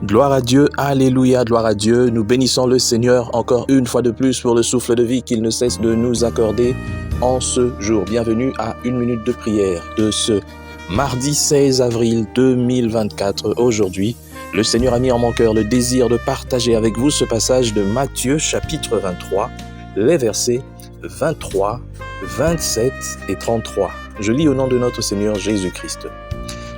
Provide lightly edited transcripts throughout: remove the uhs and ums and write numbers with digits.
Gloire à Dieu, alléluia, gloire à Dieu. Nous bénissons le Seigneur encore une fois de plus pour le souffle de vie qu'il ne cesse de nous accorder en ce jour. Bienvenue à une minute de prière de ce mardi 16 avril 2024. Aujourd'hui, le Seigneur a mis en mon cœur le désir de partager avec vous ce passage de Matthieu chapitre 23, les versets 23, 27 et 33. Je lis au nom de notre Seigneur Jésus-Christ.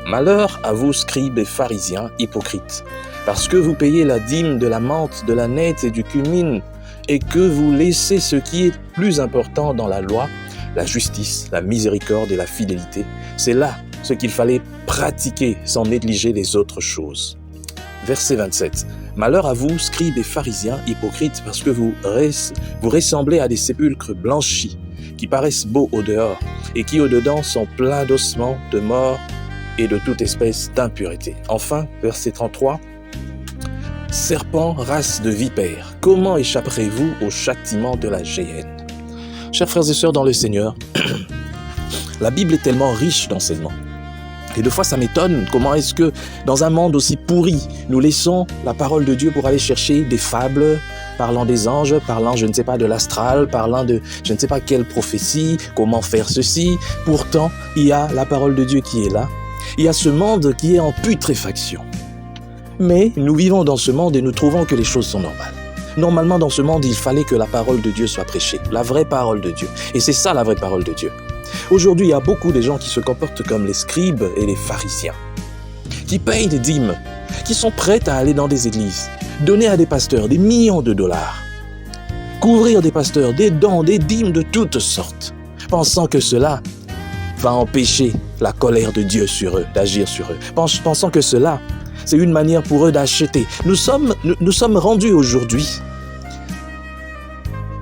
Malheur à vous, scribes et pharisiens, hypocrites, parce que vous payez la dîme de la menthe, de la nette et du cumin, et que vous laissez ce qui est plus important dans la loi, la justice, la miséricorde et la fidélité. C'est là ce qu'il fallait pratiquer sans négliger les autres choses. Verset 27. Malheur à vous, scribes et pharisiens, hypocrites, parce que vous ressemblez à des sépulcres blanchis, qui paraissent beaux au dehors, et qui au dedans sont pleins d'ossements, de morts, et de toute espèce d'impureté. Enfin, verset 33, « Serpents, race de vipères, comment échapperez-vous au châtiment de la géhenne ?» Chers frères et sœurs dans le Seigneur, la Bible est tellement riche d'enseignements. Et des fois, ça m'étonne comment est-ce que, dans un monde aussi pourri, nous laissons la parole de Dieu pour aller chercher des fables, parlant des anges, parlant, je ne sais pas, de l'astral, parlant de, je ne sais pas quelle prophétie, comment faire ceci. Pourtant, il y a la parole de Dieu qui est là. Il y a ce monde qui est en putréfaction. Mais nous vivons dans ce monde et nous trouvons que les choses sont normales. Normalement, dans ce monde, il fallait que la parole de Dieu soit prêchée, la vraie parole de Dieu. Et c'est ça la vraie parole de Dieu. Aujourd'hui, il y a beaucoup de gens qui se comportent comme les scribes et les pharisiens, qui payent des dîmes, qui sont prêts à aller dans des églises, donner à des pasteurs des millions de dollars, couvrir des pasteurs, des dons, des dîmes de toutes sortes, pensant que cela va empêcher la colère de Dieu sur eux, d'agir sur eux. Pensant que cela, c'est une manière pour eux d'acheter. Nous sommes rendus aujourd'hui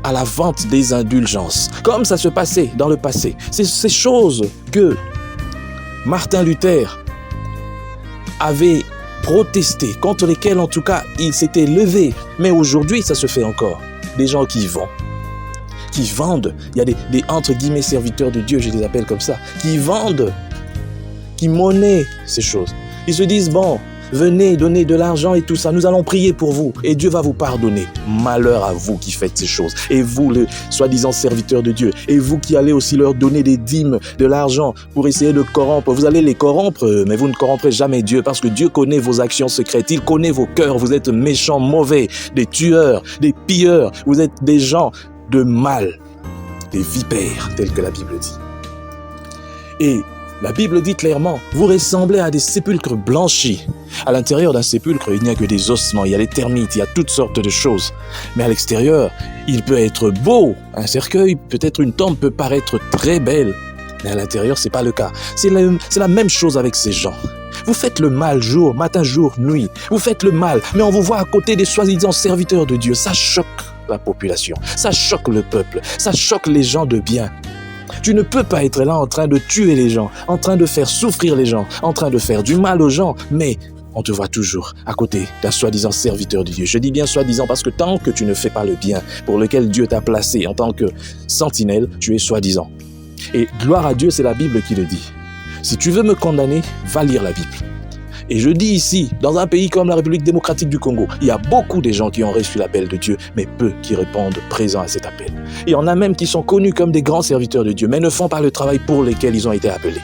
à la vente des indulgences, comme ça se passait dans le passé. C'est ces choses que Martin Luther avait protesté, contre lesquelles en tout cas il s'était levé. Mais aujourd'hui, ça se fait encore. Des gens qui vendent, il y a des entre guillemets serviteurs de Dieu, je les appelle comme ça, qui vendent, qui monnaient ces choses. Ils se disent, bon, venez donner de l'argent et tout ça, nous allons prier pour vous et Dieu va vous pardonner. Malheur à vous qui faites ces choses, et vous les soi-disant serviteurs de Dieu, et vous qui allez aussi leur donner des dîmes, de l'argent pour essayer de corrompre. Vous allez les corrompre, mais vous ne corromprez jamais Dieu, parce que Dieu connaît vos actions secrètes, il connaît vos cœurs. Vous êtes méchants, mauvais, des tueurs, des pilleurs, vous êtes des gens de mal, des vipères, tel que la Bible dit. Et la Bible dit clairement, vous ressemblez à des sépulcres blanchis. À l'intérieur d'un sépulcre, il n'y a que des ossements, il y a des termites, il y a toutes sortes de choses. Mais à l'extérieur, il peut être beau. Un cercueil, peut-être une tombe peut paraître très belle. Mais à l'intérieur, c'est pas le cas. C'est la même chose avec ces gens. Vous faites le mal jour, matin, jour, nuit. Vous faites le mal, mais on vous voit à côté des soi-disant serviteurs de Dieu. Ça choque la population, ça choque le peuple, ça choque les gens de bien. Tu ne peux pas être là en train de tuer les gens, en train de faire souffrir les gens, en train de faire du mal aux gens, mais on te voit toujours à côté d'un soi-disant serviteur de Dieu. Je dis bien soi-disant parce que tant que tu ne fais pas le bien pour lequel Dieu t'a placé en tant que sentinelle, tu es soi-disant. Et gloire à Dieu, c'est la Bible qui le dit. Si tu veux me condamner, va lire la Bible. Et je dis ici, dans un pays comme la République démocratique du Congo, il y a beaucoup de gens qui ont reçu l'appel de Dieu, mais peu qui répondent présents à cet appel. Il y en a même qui sont connus comme des grands serviteurs de Dieu, mais ne font pas le travail pour lequel ils ont été appelés.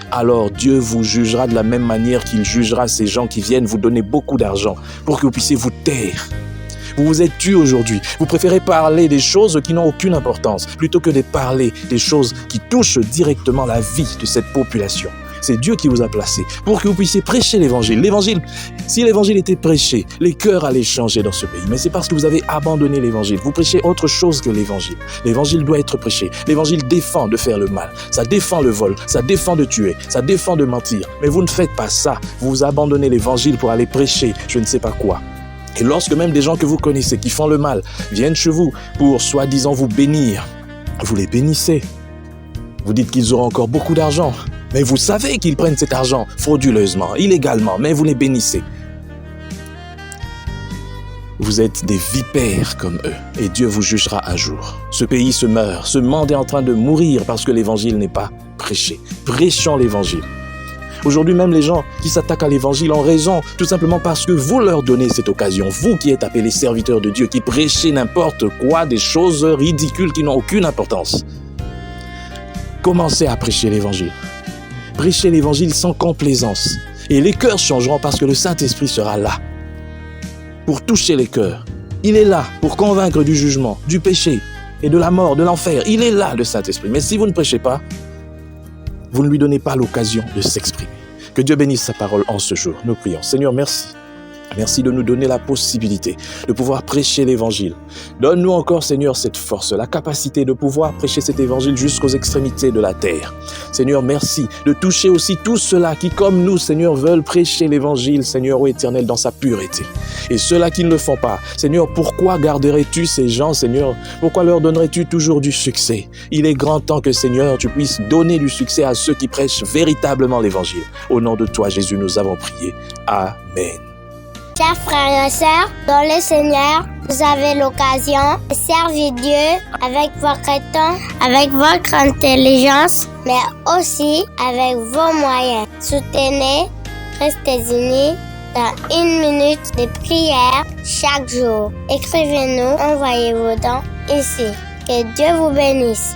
Alors Dieu vous jugera de la même manière qu'il jugera ces gens qui viennent vous donner beaucoup d'argent pour que vous puissiez vous taire. Vous vous êtes tués aujourd'hui. Vous préférez parler des choses qui n'ont aucune importance plutôt que de parler des choses qui touchent directement la vie de cette population. C'est Dieu qui vous a placé pour que vous puissiez prêcher l'évangile. L'évangile, si l'évangile était prêché, les cœurs allaient changer dans ce pays. Mais c'est parce que vous avez abandonné l'évangile. Vous prêchez autre chose que l'évangile. L'évangile doit être prêché. L'évangile défend de faire le mal. Ça défend le vol. Ça défend de tuer. Ça défend de mentir. Mais vous ne faites pas ça. Vous abandonnez l'évangile pour aller prêcher je ne sais pas quoi. Et lorsque même des gens que vous connaissez qui font le mal viennent chez vous pour soi-disant vous bénir, vous les bénissez. Vous dites qu'ils auront encore beaucoup d'argent. Mais vous savez qu'ils prennent cet argent frauduleusement, illégalement, mais vous les bénissez. Vous êtes des vipères comme eux, et Dieu vous jugera un jour. Ce pays se meurt, ce monde est en train de mourir parce que l'évangile n'est pas prêché. Prêchons l'évangile. Aujourd'hui même, les gens qui s'attaquent à l'évangile ont raison, tout simplement parce que vous leur donnez cette occasion. Vous qui êtes appelés serviteurs de Dieu, qui prêchez n'importe quoi, des choses ridicules qui n'ont aucune importance. Commencez à prêcher l'évangile. Prêchez l'évangile sans complaisance. Et les cœurs changeront parce que le Saint-Esprit sera là pour toucher les cœurs. Il est là pour convaincre du jugement, du péché et de la mort, de l'enfer. Il est là, le Saint-Esprit. Mais si vous ne prêchez pas, vous ne lui donnez pas l'occasion de s'exprimer. Que Dieu bénisse sa parole en ce jour. Nous prions. Seigneur, merci. Merci de nous donner la possibilité de pouvoir prêcher l'évangile. Donne-nous encore, Seigneur, cette force, la capacité de pouvoir prêcher cet évangile jusqu'aux extrémités de la terre. Seigneur, merci de toucher aussi tous ceux-là qui, comme nous, Seigneur, veulent prêcher l'évangile, Seigneur, ô Éternel, dans sa pureté. Et ceux-là qui ne le font pas, Seigneur, pourquoi garderais-tu ces gens, Seigneur? Pourquoi leur donnerais-tu toujours du succès? Il est grand temps que, Seigneur, tu puisses donner du succès à ceux qui prêchent véritablement l'évangile. Au nom de toi, Jésus, nous avons prié. Amen. Chers frères et sœurs, dans le Seigneur, vous avez l'occasion de servir Dieu avec votre temps, avec votre intelligence, mais aussi avec vos moyens. Soutenez, restez unis dans 1 minute de prière chaque jour. Écrivez-nous, envoyez vos dons ici. Que Dieu vous bénisse.